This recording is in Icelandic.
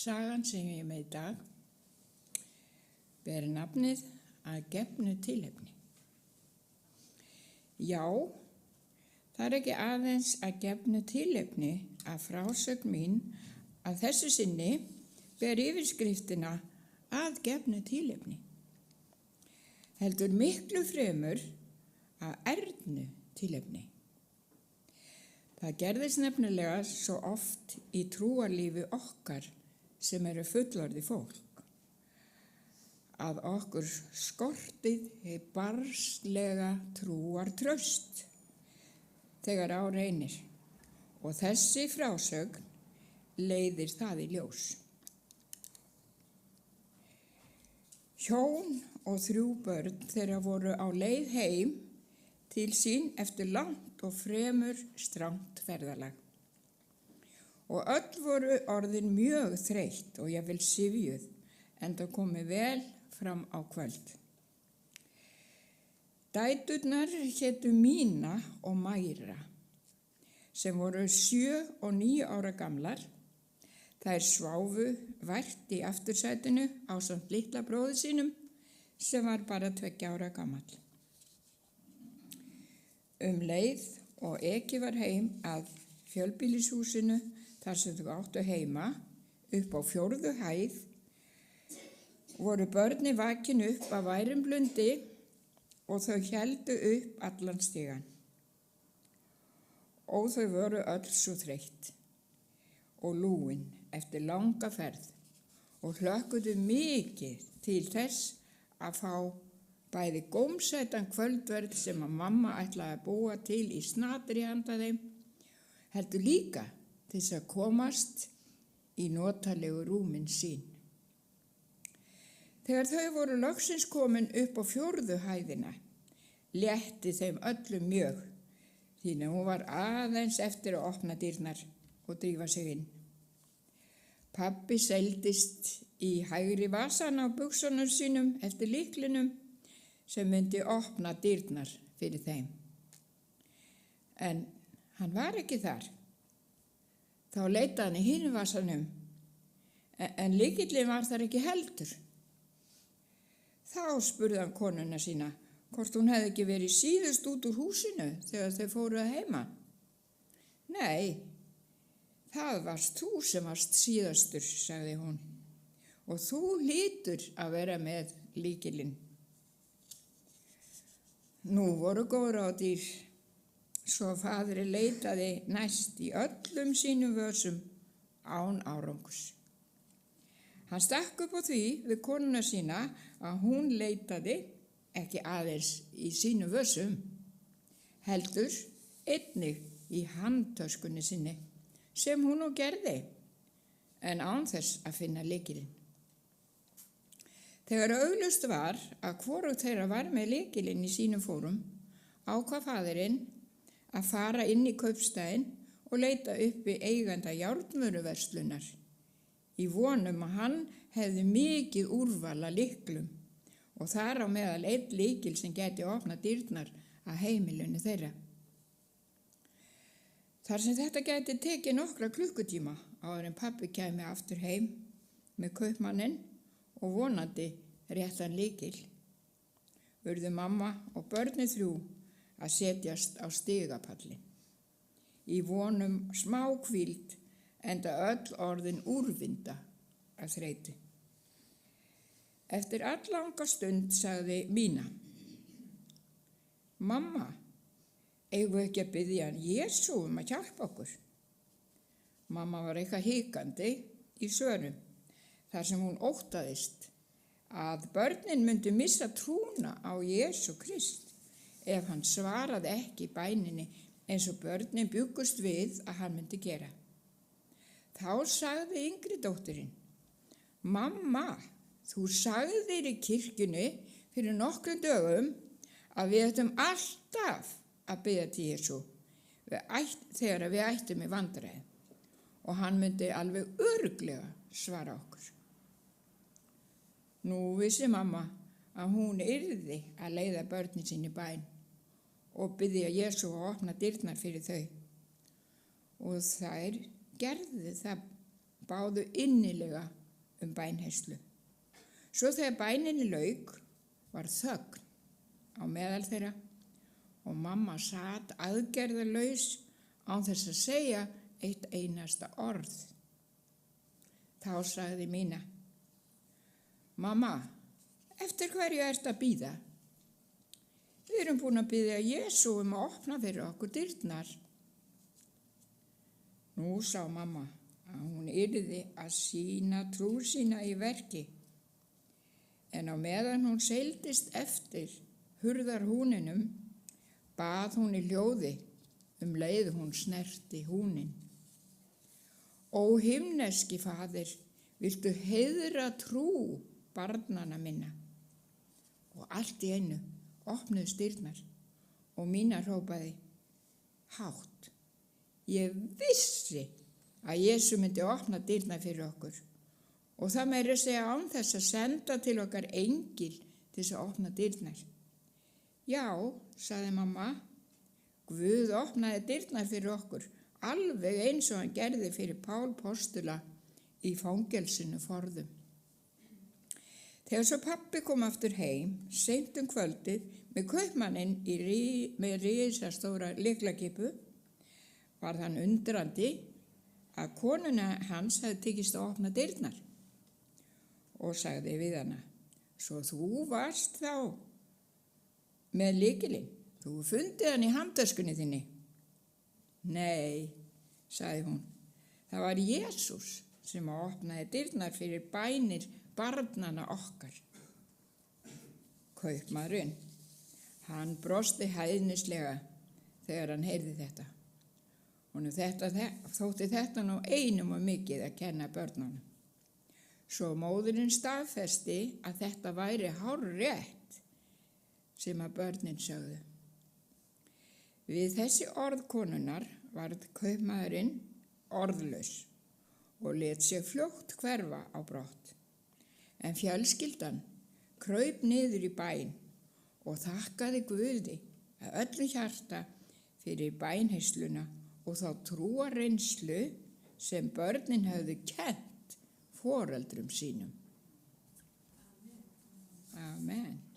Sagan sem ég er með í dag ber nafnið að gefnu tilefni. Já, það er ekki aðeins að gefnu tilefni að frásögn mín að þessu sinni ber yfirskriftina að gefnu tilefni. Heldur miklu fremur að ernu tilefni. Það gerðist nefnilega svo oft í trúarlífi okkar sem eru fullorði fólk, að okkur skortið hið barnslega trúartraust þegar á reynir og þessi frásögn leiðir það í ljós. Hjón og 3 börn þeirra voru á leið heim til sín eftir langt og fremur strangt ferðalag. Og öll voru orðin mjög þreytt og jafnvel syfjuð, enda komið vel fram á kvöld. Dæturnar hétu Mína og Mæra, sem voru 7 og 9 ára gamlar. Þær sváfu vært í aftursætinu ásamt litla bróður sínum, sem var bara 2 ára gamall. Leið og ekið var heim að fjölbýlishúsinu þar sem þau áttu heima upp á 4. hæð, voru börnin vakin upp af værum blundi og þau héldu upp allan stigann. Og þau voru öll svo þreytt og lúin eftir langa ferð og hlökkuðu mikið til þess að fá bæði gómsætan kvöldverð sem að mamma ætlaði að búa til í snatri handa þeim, heldur líka til þess að komast í notalegu rúmin sín. Þegar þau voru loksins komin upp á 4. hæðina, létti þeim öllum mjög, því að hún var aðeins eftir að opna dyrnar og drífa sig inn. Pabbi seildist í hægri vasan á buxunum sínum eftir lyklinum sem myndi opna dyrnar fyrir þeim. En hann var ekki þar. Þá leitaði hann í hinum vasanum, en lykillinn var þar ekki heldur. Þá spurði hann konuna sína hvort hún hefði ekki verið síðust út úr húsinu þegar þau fóru að heima. Nei, það varst þú sem varst síðastur, sagði hún, og þú hlýtur að vera með lykilinn. Nú voru góð ráð dýr, svo faðirinn leitaði næst í öllum sínum vösum án árangurs. Hann stakk upp á því við konuna sína að hún leitaði ekki aðeins í sínum vösum, heldur einnig í handtöskunni sinni, sem hún nú gerði, en án þess að finna lykilinn. Þegar augljóst var að hvorugt þeirra var með lykilinn í sínum fórum, ákvað faðirinn að fara inn í kaupstaðinn og leita uppi eiganda járnvöruverslunar, í vonum að hann hefði mikið úrval af lyklum og þar á meðal einn lykil sem gæti opnað dyrnar að heimilinu þeirra. Þar sem þetta gæti tekið nokkra klukkutíma áður en pabbi kæmi aftur heim með kaupmanninn og vonandi réttan lykil, urðu mamma og börnin 3 að setjast á stigapallinn, í vonum smá hvíld enda öll orðin úrvinda af þreytu. Eftir alllanga stund sagði Mína: Mamma, eigum við ekki að biðja hann Jesú að hjálpa okkur? Mamma var eitthvað hikandi í svörum, þar sem hún óttaðist að börnin myndu missa trúna á Jesú Krist ef hann svaraði ekki bæninni eins og börnin bjuggust við að hann myndi gera. Þá sagði yngri dóttirin: Mamma, þú sagðir í kirkjunni fyrir nokkrum dögum að við ættum alltaf að biðja til Jesú þegar við ættum í vandræði og hann myndi alveg örugglega svara okkur. Nú vissi mamma að hún yrði að leiða börnin sín í bæn og biðja Jesú að opna dyrnar fyrir þau. Og þær gerðu það báðu innilega bænheyrslu. Svo þegar bæninni lauk var þögn á meðal þeirra og mamma sat aðgerðalaus án þess að segja eitt einasta orð. Þá sagði Mína: Mamma, eftir hverju ertu að bíða? Við erum búin að biðja Jesú að opna fyrir okkur dyrnar. Nú sá mamma að hún yrði að sýna trú sína í verki, en á meðan hún seildist eftir hurðarhúninum bað hún í hljóði leið hún snerti húnin: Ó himneski faðir, viltu heiðra trú barnanna minna? Og allt í einu opnuðust dyrnar og Mína hrópaði hátt: Ég vissi að Jesú myndi opna dyrnar fyrir okkur, og það meira að segja án þess að senda til okkar engil til þess að opna dyrnar. Já, sagði mamma, Guð opnaði dyrnar fyrir okkur, alveg eins og hann gerði fyrir Pál postula í fangelsinu forðum. Þegar svo pabbi kom aftur heim, seint kvöldið, með kaupmanninn með risastóra lyklakipu, varð hann undrandi að konuna hans hefði tekist að opna dyrnar og sagði við hana: Svo þú varst þá með lykilinn, þú fundið hann í handtöskunni þinni? Nei, sagði hún, það var Jesús sem opnaði dyrnar fyrir bænir barnanna okkar. Kaupmaðurinn, hann brosti hæðnislega þegar hann heyrði þetta. Honum þótti þetta nú einum og mikið að kenna börnunum. Svo móðirinn staðfesti að þetta væri hárrétt sem að börnin sögðu. Við þessi orð konunnar varð kaupmaðurinn orðlaus og lét sig fljótt hverfa á brott. En fjölskyldan kraup niður í bæn og þakkaði Guði að öllu hjarta fyrir bænheysluna og þá trúarreynslu sem börnin höfðu kennt foreldrum sínum. Amen.